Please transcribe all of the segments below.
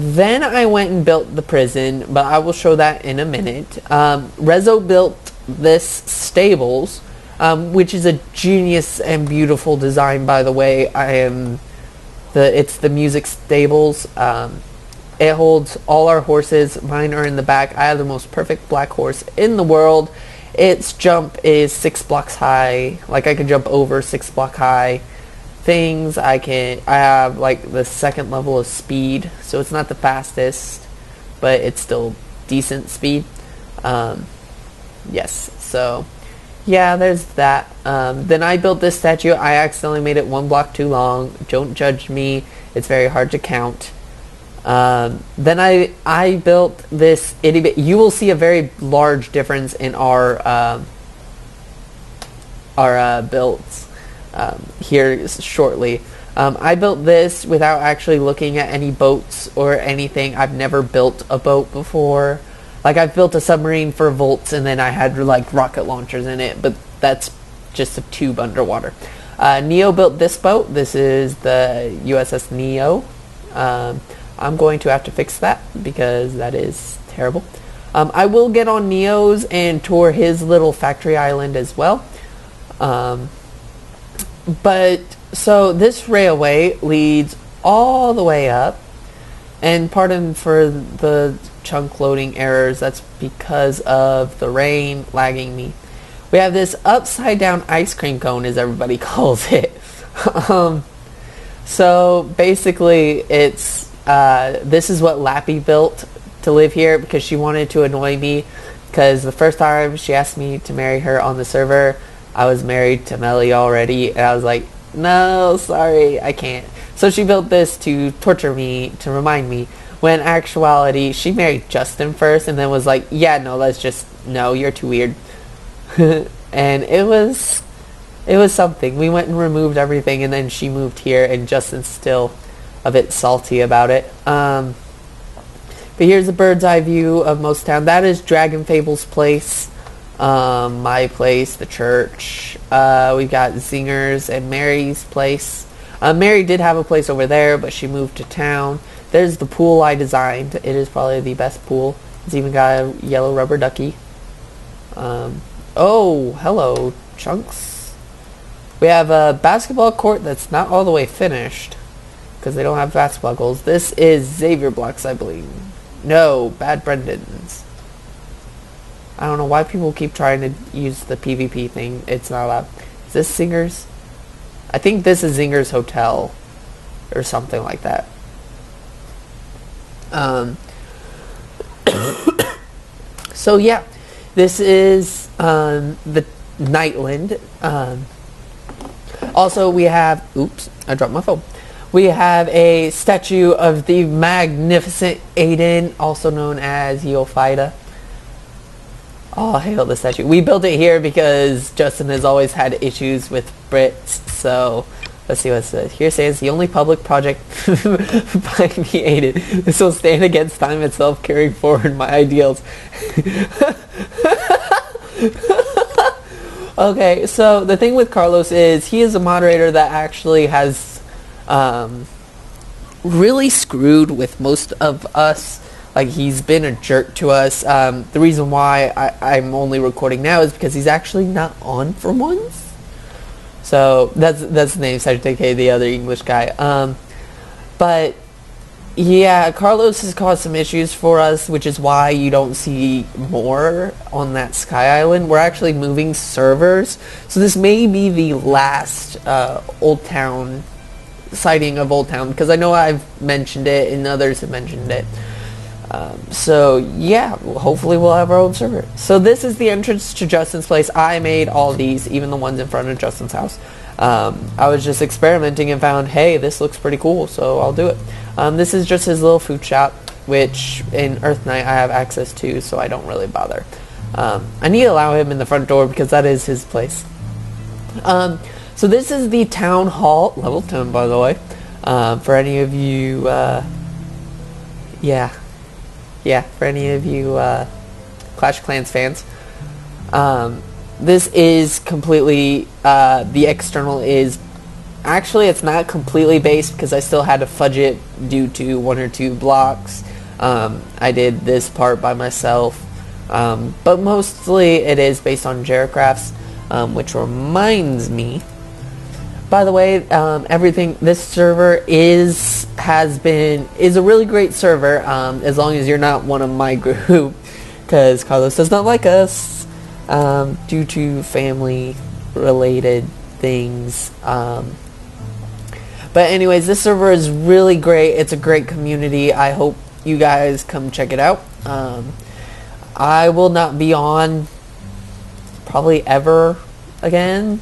Then I went and built the prison, but I will show that in a minute. Rezo built this stables, which is a genius and beautiful design, by the way. It's the music stables. It holds all our horses. Mine are in the back. I have the most perfect black horse in the world. Its jump is 6 blocks high. Like, I can jump over 6 block high things. I have like the 2nd level of speed, so it's not the fastest, but it's still decent speed. Yes, so yeah, there's that. Then I built this statue. I accidentally made it 1 block too long. Don't judge me. It's very hard to count. Then I built this itty bit. You will see a very large difference in our builds here shortly. I built this without actually looking at any boats or anything. I've never built a boat before. Like, I've built a submarine for volts, and then I had like rocket launchers in it, but that's just a tube underwater. Neo built this boat. This is the USS Neo. I'm going to have to fix that because that is terrible. I will get on Neo's and tour his little factory island as well. But so this railway leads all the way up, and pardon for the chunk loading errors, that's because of the rain lagging me. We have this upside down ice cream cone, as everybody calls it. So basically it's this is what Lappy built to live here because she wanted to annoy me, because the first time she asked me to marry her on the server, I was married to Melly already, and I was like, no, sorry, I can't. So she built this to torture me, to remind me, when in actuality she married Justin first and then was like, yeah, no, no, you're too weird. And it was something. We went and removed everything, and then she moved here, and Justin's still a bit salty about it. But here's a bird's eye view of OldTown. That is Dragon Fable's place, my place, the church. We got Zinger's and Mary's place. Mary did have a place over there, but she moved to town. There's the pool I designed. It is probably the best pool. It's even got a yellow rubber ducky. Oh, hello, Chunks. We have a basketball court that's not all the way finished because they don't have basketball goals. This is Xavier Blocks, I believe. No, Bad Brendan's. I don't know why people keep trying to use the PvP thing. It's not allowed. Is this Zinger's? I think this is Zinger's Hotel or something like that. So yeah, this is the Kniteland. Also, we have, oops, I dropped my phone. We have a statue of the magnificent Aiden, also known as Yofida. Oh, hail the statue. We built it here because Justin has always had issues with Brits, so let's see what it says. Here says, the only public project by me Aiden. This will stand against time itself, carrying forward my ideals. Okay, so the thing with Carlos is he is a moderator that actually has really screwed with most of us. Like, he's been a jerk to us. The reason why I'm only recording now is because he's actually not on for once. So that's the name, Cedric, the other English guy. But yeah, Carlos has caused some issues for us, which is why you don't see more on that Sky Island. We're actually moving servers, so this may be the last OldTown sighting of OldTown, because I know I've mentioned it and others have mentioned it. So yeah, hopefully we'll have our own server. So this is the entrance to Justin's place. I made all these, even the ones in front of Justin's house. I was just experimenting and found, hey, this looks pretty cool, so I'll do it. This is just his little food shop, which in Earthknite I have access to, so I don't really bother. I need to allow him in the front door because that is his place. So this is the town hall, level 10 by the way, for any of you, for any of you Clash of Clans fans. This is completely, the external is Actually, it's not completely based because I still had to fudge it due to 1 or 2 blocks. I did this part by myself. But mostly it is based on Jaracrafts, which reminds me, by the way, this server is a really great server, as long as you're not one of my group, because Carlos does not like us, due to family related things. But anyways, this server is really great. It's a great community. I hope you guys come check it out. I will not be on probably ever again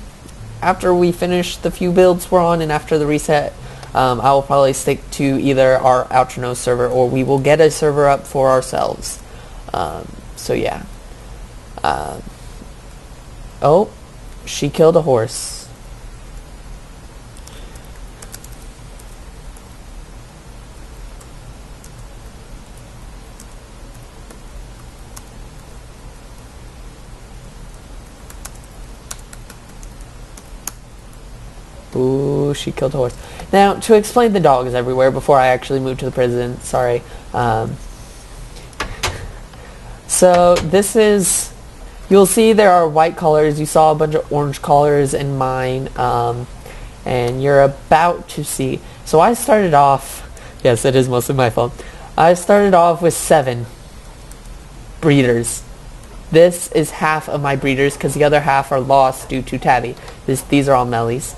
after we finish the few builds we're on, and after the reset. I will probably stick to either our Outrono server, or we will get a server up for ourselves. So yeah. Oh, she killed a horse. Ooh, she killed a horse. Now, to explain the dogs everywhere before I actually move to the prison, sorry. So, this is, you'll see there are white collars. You saw a bunch of orange collars in mine, and you're about to see. So I started off, yes, it is mostly my fault. I started off with 7 breeders. This is half of my breeders, because the other half are lost due to Tabby. These are all Mellies.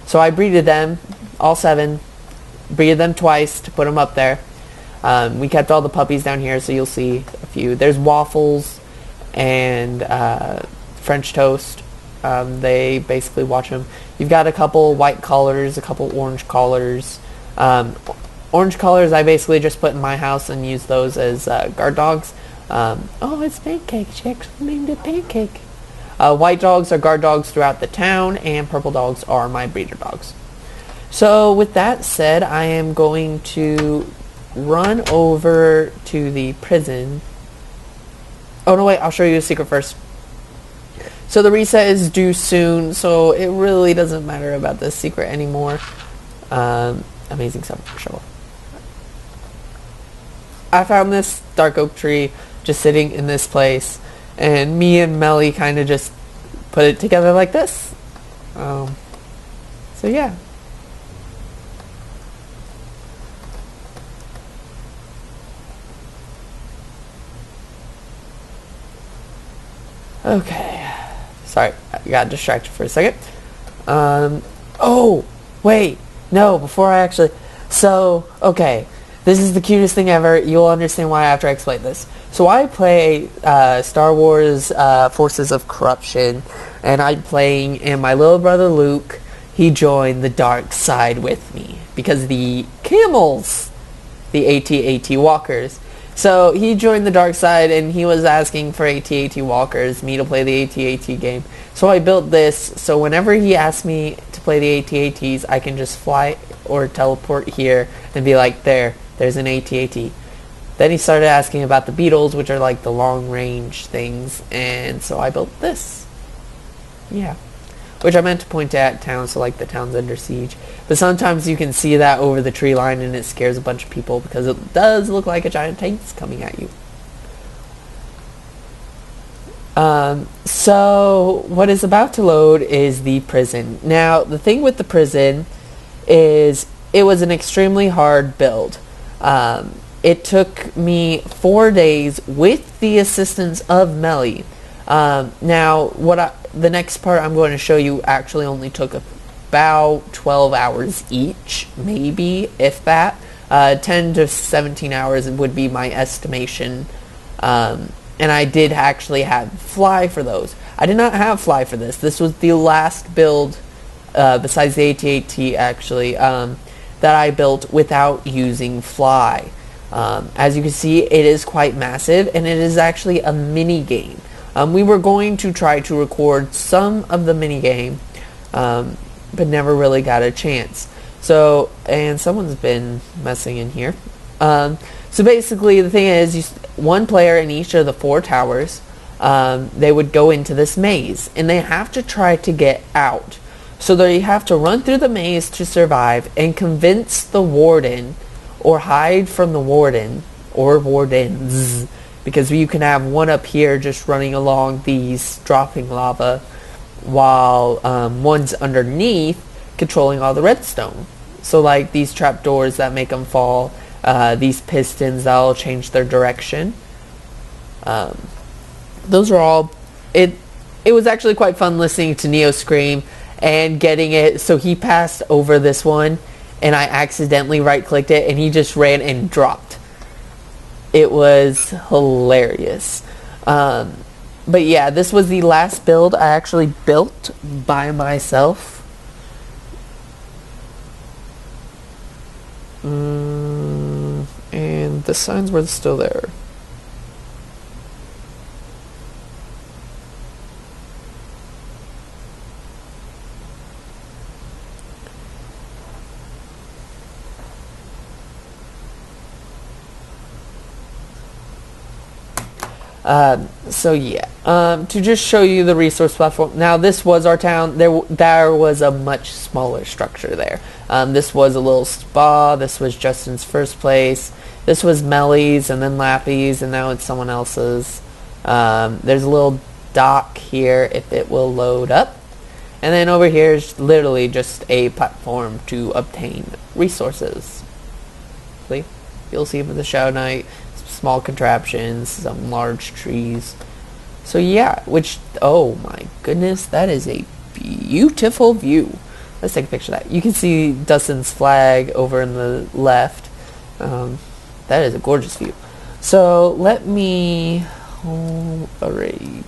So I breeded them, all 7, breeded them twice to put them up there. We kept all the puppies down here, so you'll see a few. There's Waffles and French Toast. They basically watch them. You've got a couple white collars, a couple orange collars. Orange collars I basically just put in my house and use those as guard dogs. Oh, it's Pancake. She actually named it Pancake. White dogs are guard dogs throughout the town, and purple dogs are my breeder dogs. So with that said, I am going to run over to the prison. Oh no, wait, I'll show you a secret first. So the reset is due soon, so it really doesn't matter about this secret anymore. Amazing shovel. I found this dark oak tree just sitting in this place, and me and Melly kind of just put it together like this. So yeah. Okay. Sorry, I got distracted for a second. Oh, wait. No, before I actually... So, okay. This is the cutest thing ever. You'll understand why after I explain this. So I play Star Wars Forces of Corruption, and and my little brother Luke, he joined the dark side with me because the camels, the AT-AT walkers. So he joined the dark side, and he was asking for AT-AT walkers, me to play the AT-AT game. So I built this, so whenever he asks me to play the AT-ATs, I can just fly or teleport here and be like, there's an AT-AT. Then he started asking about the beetles, which are like the long-range things, and so I built this. Yeah. Which I meant to point at town, so like the town's under siege. But sometimes you can see that over the tree line, and it scares a bunch of people because it does look like a giant tank's coming at you. So what is about to load is the prison. Now, the thing with the prison is it was an extremely hard build. It took me 4 days with the assistance of Melly. Now, the next part I'm going to show you actually only took about 12 hours each, maybe, if that. 10 to 17 hours would be my estimation. And I did actually have Fly for those. I did not have Fly for this. This was the last build, besides the AT-AT actually, that I built without using Fly. As you can see, it is quite massive, and it is actually a mini game. We were going to try to record some of the mini game, but never really got a chance. So, and someone's been messing in here. So basically, the thing is, one player in each of the 4 towers, they would go into this maze, and they have to try to get out. So they have to run through the maze to survive and convince the warden or hide from the warden or wardens, because you can have one up here just running along these dropping lava while one's underneath controlling all the redstone. So like these trapdoors that make them fall, these pistons that'll change their direction. Those are all... It was actually quite fun listening to Neo scream and getting it. So he passed over this one and I accidentally right-clicked it and he just ran and dropped. It was hilarious. But yeah, this was the last build I actually built by myself. And the signs were still there. So yeah, to just show you the resource platform. Now this was our town. There was a much smaller structure there. This was a little spa. This was Justin's first place. This was Melly's and then Lappy's, and now it's someone else's. There's a little dock here if it will load up. And then over here is literally just a platform to obtain resources. See? You'll see for the Shadow Knight, small contraptions, some large trees. So yeah, which, oh my goodness, that is a beautiful view. Let's take a picture of that. You can see Dustin's flag over in the left. That is a gorgeous view. So let me... Home Arabia.